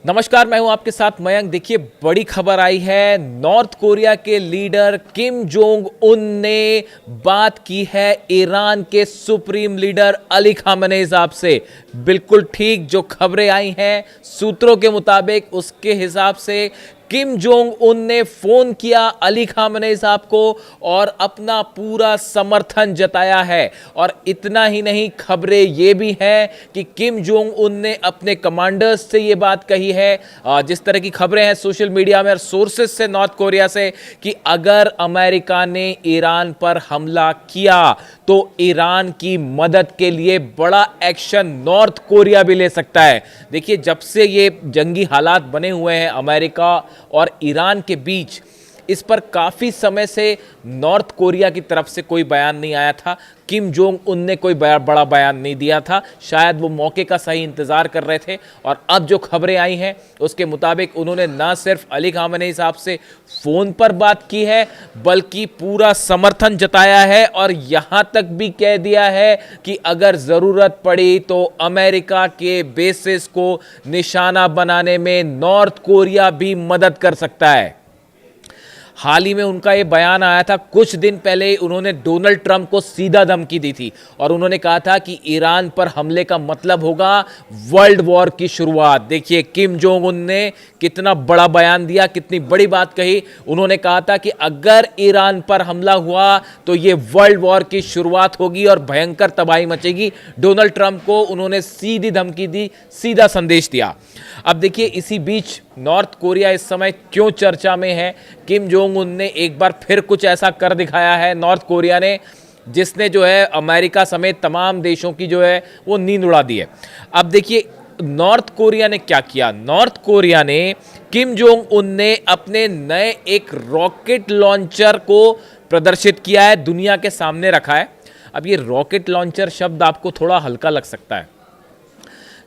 नमस्कार, मैं हूं आपके साथ मयंक। देखिए, बड़ी खबर आई है। नॉर्थ कोरिया के लीडर किम जोंग उन ने बात की है ईरान के सुप्रीम लीडर अली खामेनेई साहब से। बिल्कुल ठीक जो खबरें आई हैं सूत्रों के मुताबिक, उसके हिसाब से किम जोंग उन ने फोन किया अली खामेनेई साहब को और अपना पूरा समर्थन जताया है। और इतना ही नहीं, खबरें ये भी हैं कि किम जोंग उन ने अपने कमांडर्स से ये बात कही है, जिस तरह की खबरें हैं सोशल मीडिया में और सोर्सेस से नॉर्थ कोरिया से, कि अगर अमेरिका ने ईरान पर हमला किया तो ईरान की मदद के लिए बड़ा एक्शन नॉर्थ कोरिया भी ले सकता है। देखिए, जब से ये जंगी हालात बने हुए हैं अमेरिका और ईरान के बीच, इस पर काफी समय से नॉर्थ कोरिया की तरफ से कोई बयान नहीं आया था। किम जोंग उन ने कोई बड़ा बयान नहीं दिया था। शायद वो मौके का सही इंतजार कर रहे थे। और अब जो खबरें आई हैं उसके मुताबिक उन्होंने ना सिर्फ अली खामेनेई साहब से फोन पर बात की है, बल्कि पूरा समर्थन जताया है और यहां तक भी कह दिया है कि अगर जरूरत पड़ी तो अमेरिका के बेसिस को निशाना बनाने में नॉर्थ कोरिया भी मदद कर सकता है। हाल ही में उनका ये बयान आया था, कुछ दिन पहले उन्होंने डोनाल्ड ट्रंप को सीधा धमकी दी थी और उन्होंने कहा था कि ईरान पर हमले का मतलब होगा वर्ल्ड वॉर की शुरुआत। देखिए, किम जोंग उन ने कितना बड़ा बयान दिया, कितनी बड़ी बात कही। उन्होंने कहा था कि अगर ईरान पर हमला हुआ तो ये वर्ल्ड वॉर की शुरुआत होगी और भयंकर तबाही मचेगी। डोनाल्ड ट्रंप को उन्होंने सीधी धमकी दी, सीधा संदेश दिया। अब देखिए, इसी बीच नॉर्थ कोरिया इस समय क्यों चर्चा में है। किम जोंग उन ने एक बार फिर कुछ ऐसा कर दिखाया है नॉर्थ कोरिया ने, जिसने जो है अमेरिका समेत तमाम देशों की जो है वो नींद उड़ा दी है। अब देखिए, नॉर्थ कोरिया ने क्या किया। नॉर्थ कोरिया ने, किम जोंग उन ने अपने नए एक रॉकेट लॉन्चर को प्रदर्शित किया है, दुनिया के सामने रखा है। अब ये रॉकेट लॉन्चर शब्द आपको थोड़ा हल्का लग सकता है,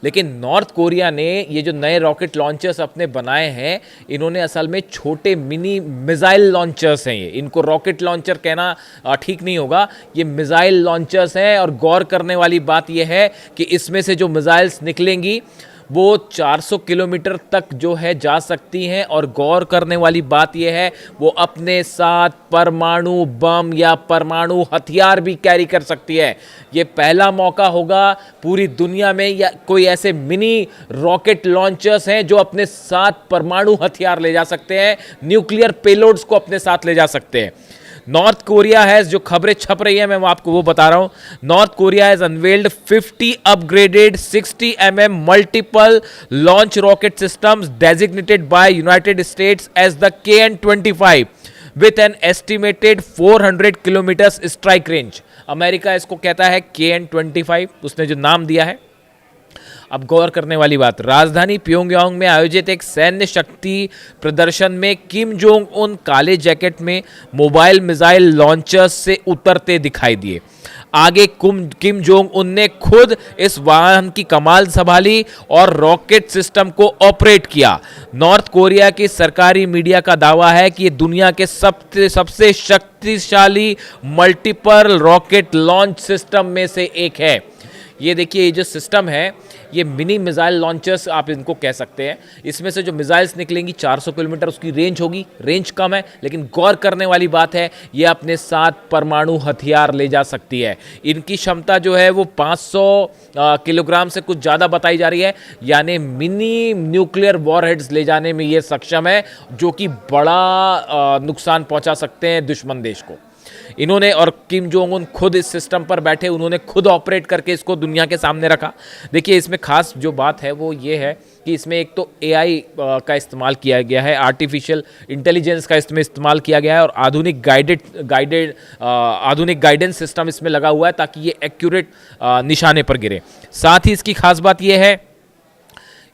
लेकिन नॉर्थ कोरिया ने ये जो नए रॉकेट लॉन्चर्स अपने बनाए हैं, इन्होंने असल में छोटे मिनी मिसाइल लॉन्चर्स हैं। ये, इनको रॉकेट लॉन्चर कहना ठीक नहीं होगा, ये मिसाइल लॉन्चर्स हैं। और गौर करने वाली बात ये है कि इसमें से जो मिसाइल्स निकलेंगी वो 400 किलोमीटर तक जो है जा सकती हैं। और गौर करने वाली बात यह है, वो अपने साथ परमाणु बम या परमाणु हथियार भी कैरी कर सकती है। ये पहला मौका होगा पूरी दुनिया में, या कोई ऐसे मिनी रॉकेट लॉन्चर्स हैं जो अपने साथ परमाणु हथियार ले जा सकते हैं, न्यूक्लियर पेलोड्स को अपने साथ ले जा सकते हैं। नॉर्थ कोरिया है, जो खबरें छप रही है मैं आपको वो बता रहा हूं। North Korea has unveiled 50 upgraded 60 mm multiple launch rocket systems designated by United States as the KN-25 with an estimated 400 kilometre strike range. America इसको कहता है KN-25, उसने जो नाम दिया है। अब गौर करने वाली बात, राजधानी प्योंगयांग में आयोजित एक सैन्य शक्ति प्रदर्शन में किम जोंग उन काले जैकेट में मोबाइल मिसाइल लॉन्चर्स से उतरते दिखाई दिए। आगे किम जोंग उन ने खुद इस वाहन की कमान संभाली और रॉकेट सिस्टम को ऑपरेट किया। नॉर्थ कोरिया की सरकारी मीडिया का दावा है कि ये दुनिया के सबसे शक्तिशाली मल्टीपल रॉकेट लॉन्च सिस्टम में से एक है। ये देखिए, ये जो सिस्टम है, ये मिनी मिसाइल लॉन्चर्स आप इनको कह सकते हैं। इसमें से जो मिसाइल्स निकलेंगी 400 किलोमीटर उसकी रेंज होगी। रेंज कम है, लेकिन गौर करने वाली बात है, ये अपने साथ परमाणु हथियार ले जा सकती है। इनकी क्षमता जो है वो 500 किलोग्राम से कुछ ज़्यादा बताई जा रही है, यानी मिनी न्यूक्लियर वॉरहेड्स ले जाने में ये सक्षम है, जो कि बड़ा नुकसान पहुंचा सकते हैं दुश्मन देश को। इन्होंने, और किम जोंग उन खुद इस सिस्टम पर बैठे, उन्होंने खुद ऑपरेट करके इसको दुनिया के सामने रखा। देखिए, इसमें खास जो बात है वो ये है कि इसमें एक तो AI का इस्तेमाल किया गया है, आर्टिफिशियल इंटेलिजेंस का इसमें इस्तेमाल किया गया है, और आधुनिक गाइडेंस सिस्टम इसमें लगा हुआ है ताकि ये एक्यूरेट निशाने पर गिरे। साथ ही इसकी खास बात ये है,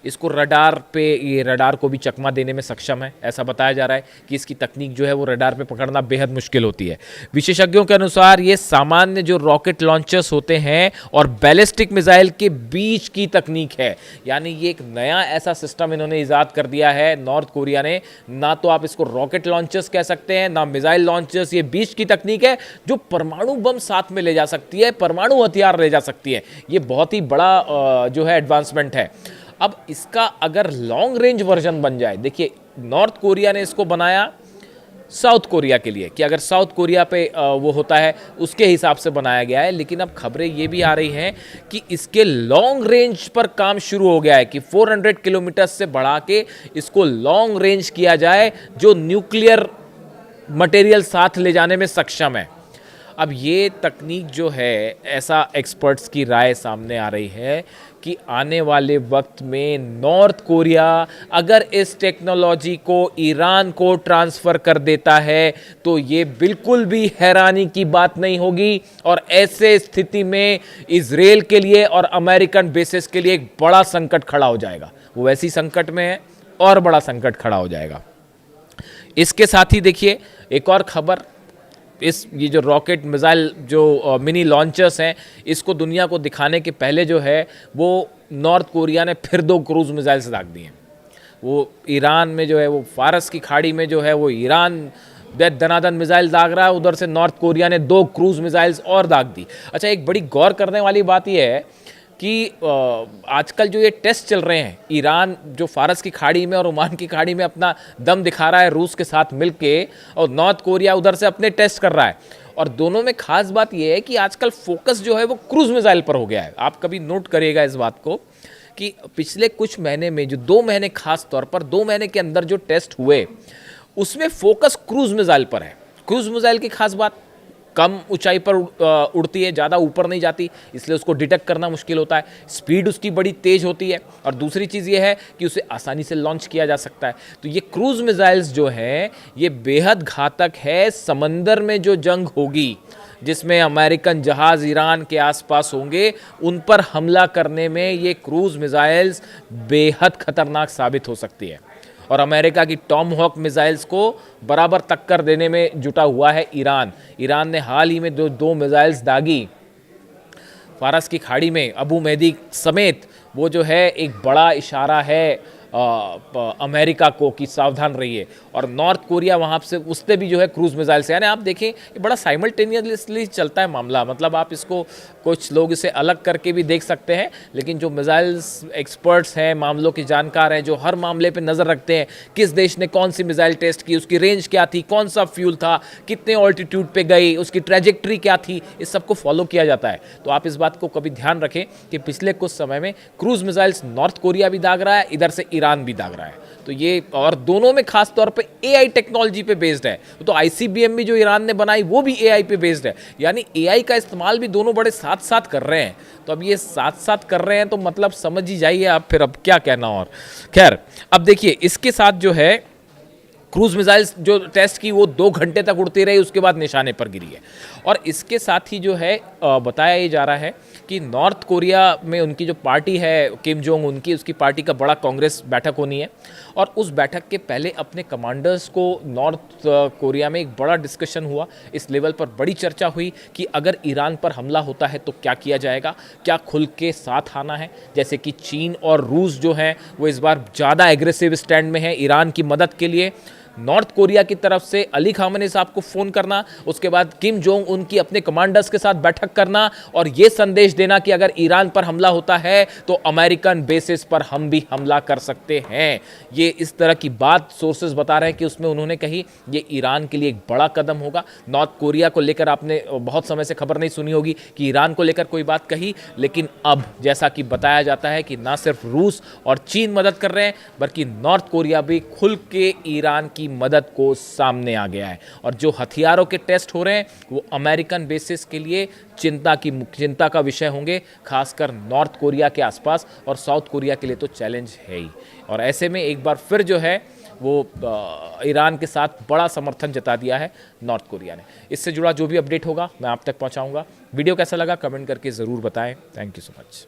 इसको रडार पे, ये रडार को भी चकमा देने में सक्षम है। ऐसा बताया जा रहा है कि इसकी तकनीक जो है वो रडार पे पकड़ना बेहद मुश्किल होती है। विशेषज्ञों के अनुसार ये सामान्य जो रॉकेट लॉन्चर्स होते हैं और बैलिस्टिक मिसाइल के बीच की तकनीक है, यानी ये एक नया ऐसा सिस्टम इन्होंने ईजाद कर दिया है नॉर्थ कोरिया ने। ना तो आप इसको रॉकेट लॉन्चर्स कह सकते हैं, ना मिसाइल लॉन्चर्स, ये बीच की तकनीक है जो परमाणु बम साथ में ले जा सकती है, परमाणु हथियार ले जा सकती है। ये बहुत ही बड़ा जो है एडवांसमेंट है। अब इसका अगर लॉन्ग रेंज वर्जन बन जाए, देखिए नॉर्थ कोरिया ने इसको बनाया साउथ कोरिया के लिए कि अगर साउथ कोरिया पे वो होता है उसके हिसाब से बनाया गया है, लेकिन अब खबरें ये भी आ रही हैं कि इसके लॉन्ग रेंज पर काम शुरू हो गया है कि 400 किलोमीटर से बढ़ा के इसको लॉन्ग रेंज किया जाए जो न्यूक्लियर मटेरियल साथ ले जाने में सक्षम है। अब ये तकनीक जो है, ऐसा एक्सपर्ट्स की राय सामने आ रही है कि आने वाले वक्त में नॉर्थ कोरिया अगर इस टेक्नोलॉजी को ईरान को ट्रांसफ़र कर देता है तो ये बिल्कुल भी हैरानी की बात नहीं होगी, और ऐसे स्थिति में इजराइल के लिए और अमेरिकन बेसिस के लिए एक बड़ा संकट खड़ा हो जाएगा। वो वैसी संकट में है और बड़ा संकट खड़ा हो जाएगा। इसके साथ ही देखिए एक और खबर, ये जो रॉकेट मिसाइल जो मिनी लॉन्चर्स हैं, इसको दुनिया को दिखाने के पहले जो है वो नॉर्थ कोरिया ने फिर 2 क्रूज मिसाइल्स दाग दिए हैं। वो ईरान में जो है वो फारस की खाड़ी में जो है वो ईरान दनादन मिसाइल दाग रहा है, उधर से नॉर्थ कोरिया ने 2 क्रूज मिसाइल्स और दाग दी। अच्छा, एक बड़ी गौर करने वाली बात यह है कि आजकल जो ये टेस्ट चल रहे हैं, ईरान जो फारस की खाड़ी में और ओमान की खाड़ी में अपना दम दिखा रहा है रूस के साथ मिलके, और नॉर्थ कोरिया उधर से अपने टेस्ट कर रहा है, और दोनों में खास बात यह है कि आजकल फोकस जो है वो क्रूज मिसाइल पर हो गया है। आप कभी नोट करिएगा इस बात को कि पिछले कुछ महीने में जो 2 महीने, खास तौर पर 2 महीने के अंदर जो टेस्ट हुए उसमें फोकस क्रूज मिसाइल पर है। क्रूज मिसाइल की खास बात, कम ऊंचाई पर उड़ती है, ज़्यादा ऊपर नहीं जाती, इसलिए उसको डिटेक्ट करना मुश्किल होता है। स्पीड उसकी बड़ी तेज़ होती है, और दूसरी चीज़ ये है कि उसे आसानी से लॉन्च किया जा सकता है। तो ये क्रूज मिसाइल्स जो हैं ये बेहद घातक है। समंदर में जो जंग होगी जिसमें अमेरिकन जहाज़ ईरान के आसपास होंगे, उन पर हमला करने में ये क्रूज मिसाइल्स बेहद खतरनाक साबित हो सकती है, और अमेरिका की टॉमहॉक मिसाइल्स को बराबर टक्कर देने में जुटा हुआ है ईरान। ईरान ने हाल ही में 2 मिसाइल्स दागी फारस की खाड़ी में, अबू मेहदी समेत। वो जो है एक बड़ा इशारा है अमेरिका को कि सावधान रहिए। और नॉर्थ कोरिया वहाँ से उससे भी जो है क्रूज मिसाइल से, यानी आप देखें ये बड़ा साइमल्टेनियसली चलता है मामला। मतलब आप इसको, कुछ लोग इसे अलग करके भी देख सकते हैं, लेकिन जो मिसाइल्स एक्सपर्ट्स हैं, मामलों के जानकार हैं, जो हर मामले पे नज़र रखते हैं, किस देश ने कौन सी मिसाइल टेस्ट की, उसकी रेंज क्या थी, कौन सा फ्यूल था, कितने ऑल्टीट्यूड पे गई, उसकी ट्रैजेक्टरी क्या थी, इस सबको फॉलो किया जाता है। तो आप इस बात को कभी ध्यान रखें कि पिछले कुछ समय में क्रूज मिसाइल्स नॉर्थ कोरिया भी दाग रहा है, इधर से ईरान भी दाग रहा है। तो ये, और दोनों में खास तौर पे एआई टेक्नोलॉजी पे बेस्ड है। तो आईसीबीएम भी जो ईरान ने बनाई वो भी एआई पे बेस्ड है, यानी एआई का इस्तेमाल भी दोनों बड़े साथ साथ कर रहे हैं। तो अब ये साथ साथ कर रहे हैं तो मतलब समझ ही जाइए आप, फिर अब क्या कहना। और खैर, अब देखिए इसके साथ जो है क्रूज मिसाइल्स जो टेस्ट की वो 2 घंटे तक उड़ती रही, उसके बाद निशाने पर गिरी है। और इसके साथ ही जो है बताया ये जा रहा है कि नॉर्थ कोरिया में उनकी जो पार्टी है किम जोंग उन की, उसकी पार्टी का बड़ा कांग्रेस बैठक होनी है, और उस बैठक के पहले अपने कमांडर्स को नॉर्थ कोरिया में एक बड़ा डिस्कशन हुआ। इस लेवल पर बड़ी चर्चा हुई कि अगर ईरान पर हमला होता है तो क्या किया जाएगा, क्या खुल के साथ आना है। जैसे कि चीन और रूस जो हैं वो इस बार ज़्यादा एग्रेसिव स्टैंड में है ईरान की मदद के लिए। नॉर्थ कोरिया की तरफ से अली खामेनी साहब को फ़ोन करना, उसके बाद किम जोंग उनकी अपने कमांडर्स के साथ बैठक करना, और ये संदेश देना कि अगर ईरान पर हमला होता है तो अमेरिकन बेसिस पर हम भी हमला कर सकते हैं। ये इस तरह की बात सोर्सेज बता रहे हैं कि उसमें उन्होंने कही ये ईरान के लिए एक बड़ा कदम होगा। नॉर्थ कोरिया को लेकर आपने बहुत समय से खबर नहीं सुनी होगी कि ईरान को लेकर कोई बात कही, लेकिन अब जैसा कि बताया जाता है कि ना सिर्फ रूस और चीन मदद कर रहे हैं, बल्कि नॉर्थ कोरिया भी खुल के ईरान की मदद को सामने आ गया है। और जो हथियारों के टेस्ट हो रहे हैं वो अमेरिकन बेसिस के लिए चिंता का विषय होंगे, खासकर नॉर्थ कोरिया के आसपास, और साउथ कोरिया के लिए तो चैलेंज है ही। और ऐसे में एक बार फिर जो है वो ईरान के साथ बड़ा समर्थन जता दिया है नॉर्थ कोरिया ने। इससे जुड़ा जो भी अपडेट होगा मैं आप तक पहुंचाऊंगा। वीडियो कैसा लगा कमेंट करके ज़रूर बताएं। Thank you so much.